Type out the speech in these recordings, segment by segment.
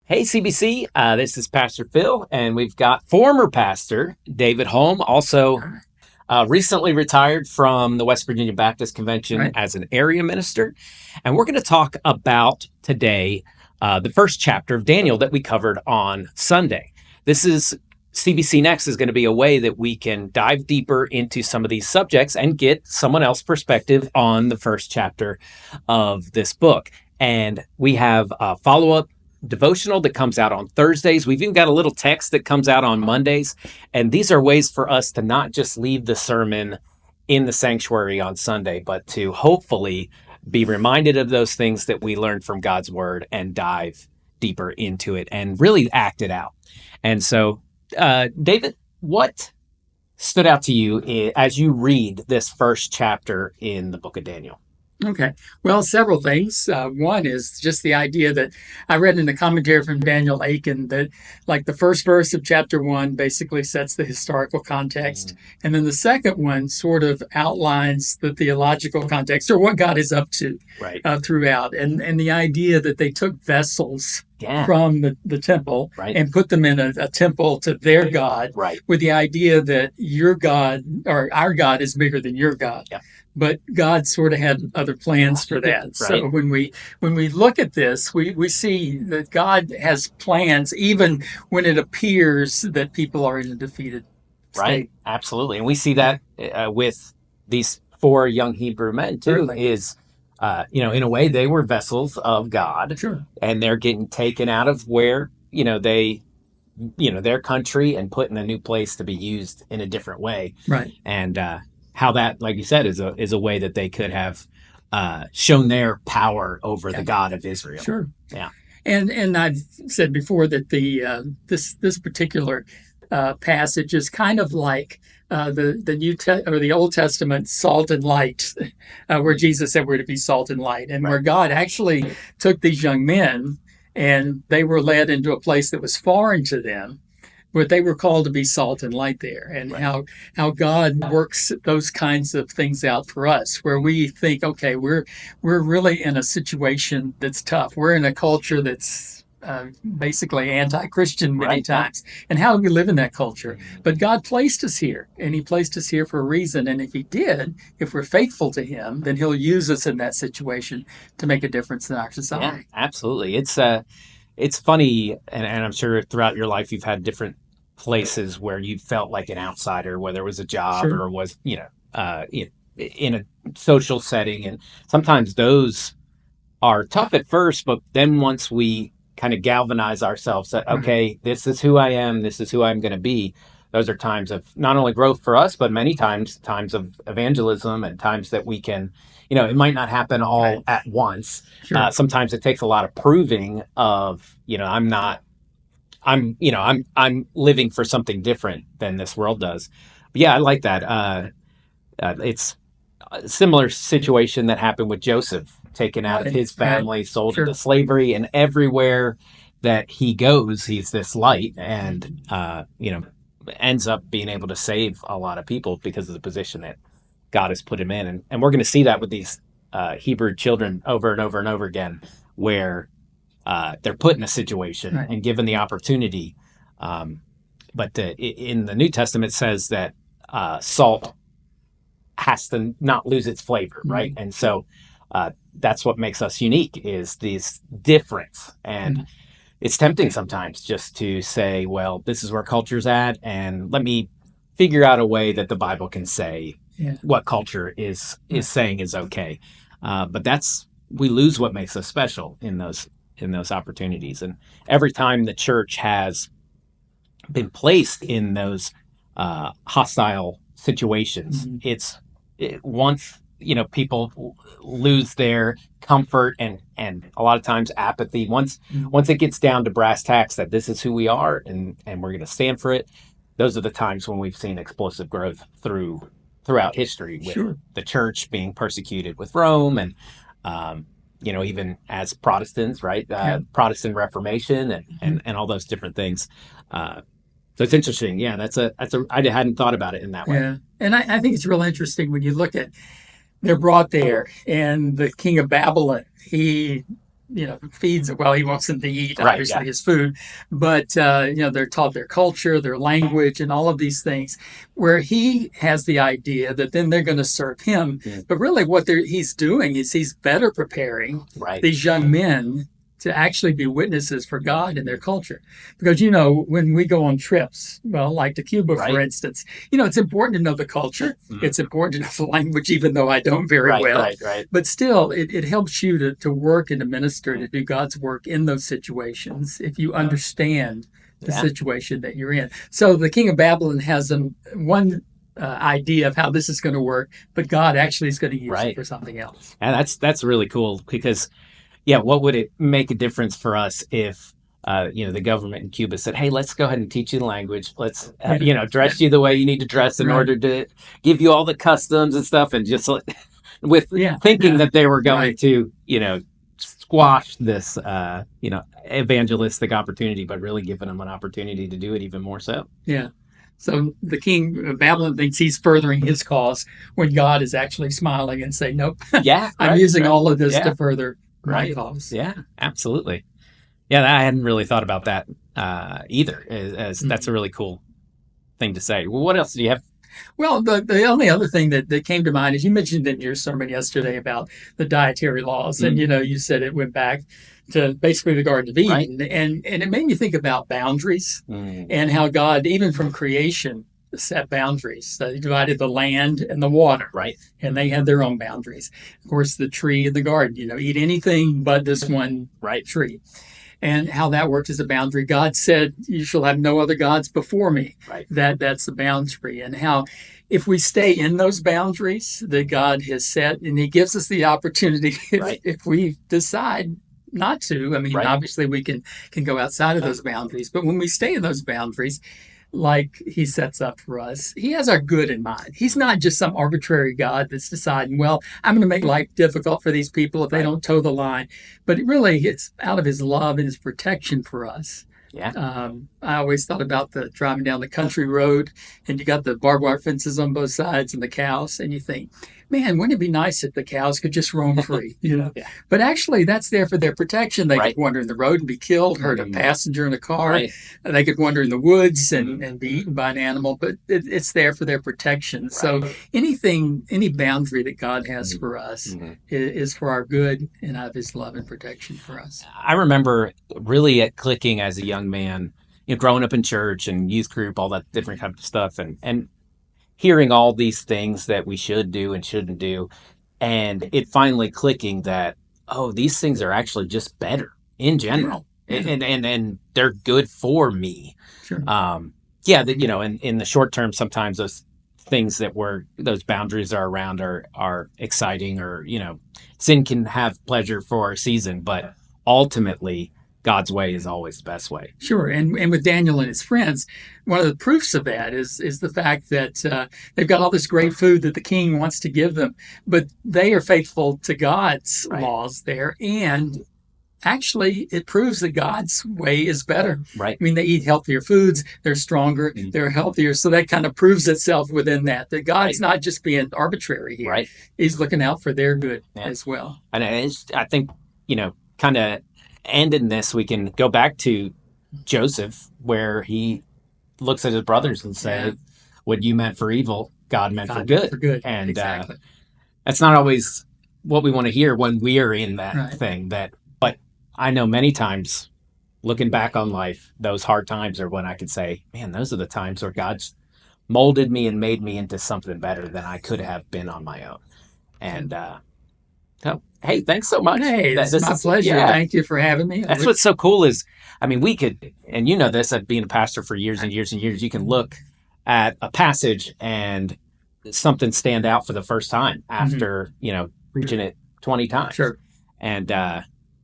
Hey, CBC, this is Pastor Phil, and we've got former pastor David Holm, also recently retired from the West Virginia Baptist Convention Right. as an area minister. And we're going to talk about today the first chapter of Daniel that we covered on Sunday. This is CBC Next is going to be a way that we can dive deeper into some of these subjects and get someone else's perspective on the first chapter of this book. And we have a follow up devotional that comes out on Thursdays. We've even got a little text that comes out on Mondays. And these are ways for us to not just leave the sermon in the sanctuary on Sunday, but to hopefully be reminded of those things that we learned from God's word and dive deeper into it and really act it out. And so, David, what stood out to you as you read this first chapter in the book of Daniel? Okay. Well, several things. One is just the idea that I read in the commentary from Daniel Aiken that, like, the first verse of chapter one basically sets the historical context. And then the second one sort of outlines the theological context or what God is up to Right. Throughout. And the idea that they took vessels Yeah. from the temple Right. and put them in a temple to their God, Right. with the idea that your God or our God is bigger than your God. Yeah. But God sort of had other plans for that. Right. So when we look at this, we see that God has plans even when it appears that people are in a defeated Right. state. Absolutely. And we see that with these four young Hebrew men too, Certainly. is, in a way they were vessels of God, Sure. and they're getting taken out of where, their country and put in a new place to be used in a different way. Right. And how that, like you said, is a way that they could have shown their power over the God of Israel. Sure. Yeah. And I've said before that this particular passage is kind of like the Old Testament salt and light, where Jesus said we're to be salt and light, and where God actually took these young men and they were led into a place that was foreign to them, but they were called to be salt and light there, and how God works those kinds of things out for us, where we think, okay, we're really in a situation that's tough. We're in a culture that's basically anti-Christian many times, and how do we live in that culture? But God placed us here, and He placed us here for a reason. And if He did, if we're faithful to Him, then He'll use us in that situation to make a difference in our society. Yeah, absolutely. It's funny, and I'm sure throughout your life you've had different places where you felt like an outsider, whether it was a job Sure. or was, in a social setting. And sometimes those are tough at first, but then once we kind of galvanize ourselves that, okay, this is who I am, this is who I'm going to be, those are times of not only growth for us, but many times of evangelism, and times that we can, it might not happen all at once. Sure. Sometimes it takes a lot of proving of, I'm living for something different than this world does. But yeah, I like that. It's a similar situation that happened with Joseph, taken out of his family, sold Sure. into slavery, and everywhere that he goes, he's this light, and ends up being able to save a lot of people because of the position that God has put him in. And we're going to see that with these Hebrew children over and over and over again, where they're put in a situation and given the opportunity. But in the New Testament, it says that salt has to not lose its flavor, right? And so that's what makes us unique, is this difference. And it's tempting sometimes just to say, well, this is where culture's at, and let me figure out a way that the Bible can say what culture is saying is okay. But we lose what makes us special in those opportunities. And every time the church has been placed in those hostile situations, once people lose their comfort and a lot of times apathy, once it gets down to brass tacks that this is who we are, and we're going to stand for it, those are the times when we've seen explosive growth throughout history, with the church being persecuted with Rome, and even as Protestants, right? Protestant Reformation, and all those different things. So it's interesting. Yeah, I hadn't thought about it in that way. Yeah. And I think it's real interesting when you look at, they're brought there, and the king of Babylon, he feeds well, he wants them to eat Right. Yeah. obviously his food, but they're taught their culture, their language, and all of these things. Where he has the idea that then they're going to serve him, Mm. but really what he's doing is he's better preparing Right. these young men to actually be witnesses for God in their culture. Because, when we go on trips, well, like to Cuba, for Right. instance, it's important to know the culture. Mm. It's important to know the language, even though I don't very Right. well. Right. Right. But still, it helps you to work and to minister, to do God's work in those situations if you understand the Yeah. situation that you're in. So the king of Babylon has one idea of how this is going to work, but God actually is going to use it Right. for something else. And that's really cool because, yeah, what would it make a difference for us if the government in Cuba said, "Hey, let's go ahead and teach you the language. Let's dress you the way you need to dress in Right. order to give you all the customs and stuff," and just with Yeah. thinking Yeah. that they were going Right. to squash this evangelistic opportunity, but really giving them an opportunity to do it even more so. Yeah. So the king of Babylon thinks he's furthering his cause when God is actually smiling and saying, "Nope, Yeah. I'm Right. using Right. all of this Yeah. to further my Right. cause." Yeah. Absolutely. Yeah, I hadn't really thought about that either. As That's a really cool thing to say. Well, what else do you have? Well, the only other thing that came to mind is you mentioned in your sermon yesterday about the dietary laws, and you said it went back to basically the Garden of Right. Eden, and it made me think about boundaries Mm. and how God, even from creation, set boundaries. He divided the land and the water, Right. and they had their own boundaries. Of course, the tree in the garden, eat anything but this one Right. tree. And how that worked as a boundary. God said, "You shall have no other gods before me." Right. That's the boundary. And how if we stay in those boundaries that God has set, and He gives us the opportunity, Right. if we decide not to. I mean, Right. obviously we can go outside of those boundaries, but when we stay in those boundaries, like he sets up for us, he has our good in mind. He's not just some arbitrary God that's deciding, well, I'm going to make life difficult for these people if they don't toe the line. But really, it's out of his love and his protection for us. Yeah. I always thought about the driving down the country road, and you got the barbed wire fences on both sides and the cows, and you think, man, wouldn't it be nice if the cows could just roam free, Yeah. But actually, that's there for their protection. They Right. could wander in the road and be killed, hurt a passenger in a car. Right. They could wander in the woods and be eaten by an animal, but it's there for their protection. Right. So any boundary that God has for us is for our good and out of His love and protection for us. I remember really it clicking as a young man, growing up in church and youth group, all that different kind of stuff, and hearing all these things that we should do and shouldn't do, and it finally clicking that, oh, these things are actually just better in general. Yeah. And they're good for me. Sure. In the short term, sometimes those things those boundaries are around are exciting, or sin can have pleasure for a season, but ultimately God's way is always the best way. Sure. And with Daniel and his friends, one of the proofs of that is the fact that they've got all this great food that the king wants to give them, but they are faithful to God's laws there. And actually, it proves that God's way is better. Right. I mean, they eat healthier foods, they're stronger, they're healthier. So that kind of proves itself within that God's not just being arbitrary here. Right. He's looking out for their good as well. And I think, kind of ending this, we can go back to Joseph, where he looks at his brothers and says, what you meant for evil, God meant for good. And exactly. That's not always what we want to hear when we are in that thing. But I know many times, looking back on life, those hard times are when I could say, man, those are the times where God's molded me and made me into something better than I could have been on my own. And so, hey, thanks so much. Hey, this is my pleasure. Yeah. Thank you for having me. That's what's so cool is, I mean, we could, and you know this, I've been a pastor for years and years and years, you can look at a passage and something stand out for the first time after, preaching it 20 times. Sure. And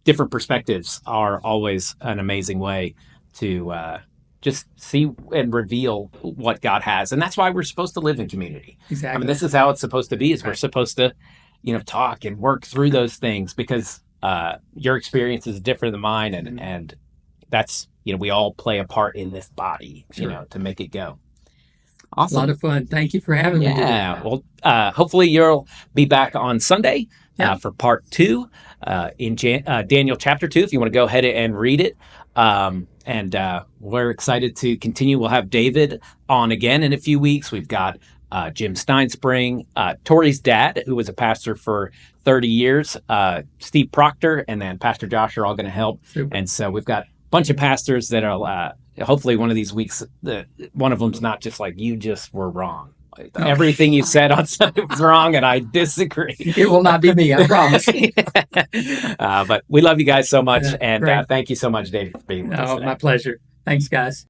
different perspectives are always an amazing way to just see and reveal what God has. And that's why we're supposed to live in community. Exactly. I mean, this is how it's supposed to be, is we're supposed to talk and work through those things, because your experience is different than mine, and that's we all play a part in this body, to make it go. A lot Awesome. of fun. Thank you for having me today. Yeah. Well, hopefully you'll be back on Sunday Yep. for part two in Daniel chapter 2, if you want to go ahead and read it. And we're excited to continue. We'll have David on again in a few weeks. We've got Jim Steinspring, Tori's dad, who was a pastor for 30 years, Steve Proctor, and then Pastor Josh are all going to help. Super. And so we've got a bunch of pastors that are hopefully one of these weeks, one of them's not just like, you just were wrong. Everything you said on Sunday was wrong, and I disagree. It will not be me, I promise. But we love you guys so much, and Great. thank you so much, Dave, for being with us Oh, today. my pleasure. Thanks, guys.